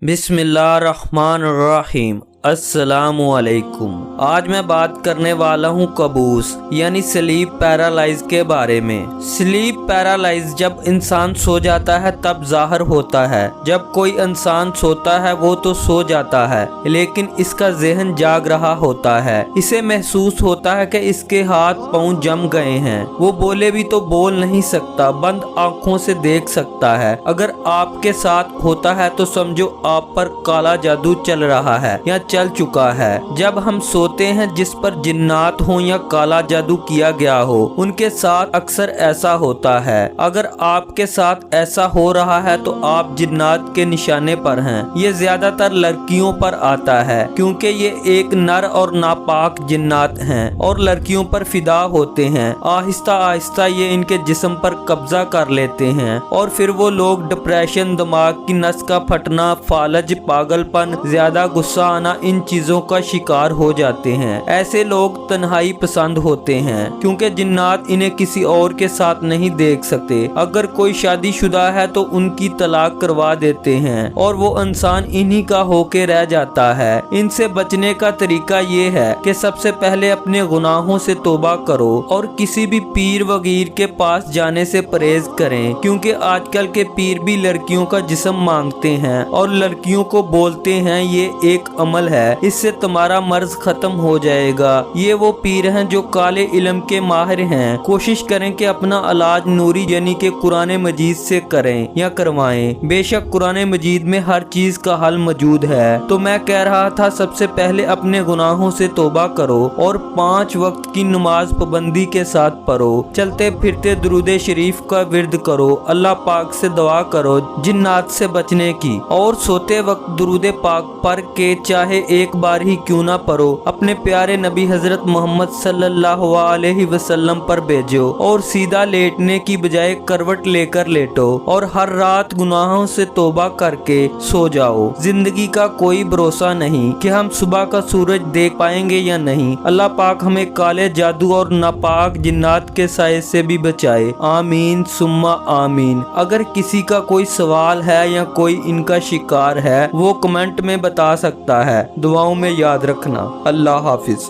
बिस्मिल्लाहिर्रहमानिर्रहीम। अस्सलामुअलैकुम। आज मैं बात करने वाला हूँ कबूस यानी स्लीप पैरालाइज के बारे में। स्लीप पैरालाइज जब इंसान सो जाता है तब ज़ाहिर होता है। जब कोई इंसान सोता है वो तो सो जाता है, लेकिन इसका ज़हन जाग रहा होता है। इसे महसूस होता है कि इसके हाथ पाँव जम गए हैं। वो बोले भी तो बोल नहीं सकता, बंद आँखों से देख सकता है। अगर आपके साथ होता है तो समझो आप पर काला जादू चल रहा है या चल चुका है। जब हम सोते हैं जिस पर जिन्नात हो या काला जादू किया गया हो, उनके साथ अक्सर ऐसा होता है। अगर आपके साथ ऐसा हो रहा है तो आप जिन्नात के निशाने पर हैं। ये ज्यादातर लड़कियों पर आता है क्योंकि ये एक नर और नापाक जिन्नात हैं और लड़कियों पर फिदा होते हैं। आहिस्ता आहिस्ता ये इनके जिस्म पर कब्जा कर लेते हैं और फिर वो लोग डिप्रेशन, दिमाग की नस का फटना, फालज, पागलपन, ज्यादा गुस्सा आना, इन चीजों का शिकार हो जाते हैं। ऐसे लोग तन्हाई पसंद होते हैं क्योंकि जिन्नात इन्हें किसी और के साथ नहीं देख सकते। अगर कोई शादीशुदा है तो उनकी तलाक करवा देते हैं और वो इंसान इन्हीं का होके रह जाता है। इनसे बचने का तरीका ये है कि सबसे पहले अपने गुनाहों से तौबा करो और किसी भी पीर वगीर के पास जाने से परहेज करें, क्योंकि आजकल के पीर भी लड़कियों का जिस्म मांगते हैं और लड़कियों को बोलते हैं ये एक अमल है, इससे तुम्हारा मर्ज खत्म हो जाएगा। ये वो पीर हैं जो काले इल्म के माहिर हैं। कोशिश करें कि अपना इलाज नूरी यानी कि कुरान मजीद से करें या करवाएं। बेशक कुरान मजीद में हर चीज का हल मौजूद है। तो मैं कह रहा था सबसे पहले अपने गुनाहों से तौबा करो और 5 वक्त की नमाज पाबंदी के साथ पढ़ो। चलते फिरते दुरूद शरीफ का विर्द करो। अल्लाह पाक से दुआ करो जिन्नात से बचने की, और सोते वक्त दुरूद पाक पढ़ के चाहे एक बार ही क्यों ना पढ़ो, अपने प्यारे नबी हजरत मोहम्मद सल्लल्लाहु अलैहि वसल्लम पर भेजो और सीधा लेटने की बजाय करवट लेकर लेटो और हर रात गुनाहों से तौबा करके सो जाओ। जिंदगी का कोई भरोसा नहीं कि हम सुबह का सूरज देख पाएंगे या नहीं। अल्लाह पाक हमें काले जादू और नापाक जिन्नात के साए से भी बचाए। आमीन सुम्मा आमीन। अगर किसी का कोई सवाल है या कोई इनका शिकार है वो कमेंट में बता सकता है। दुआओं में याद रखना। अल्लाह हाफिज।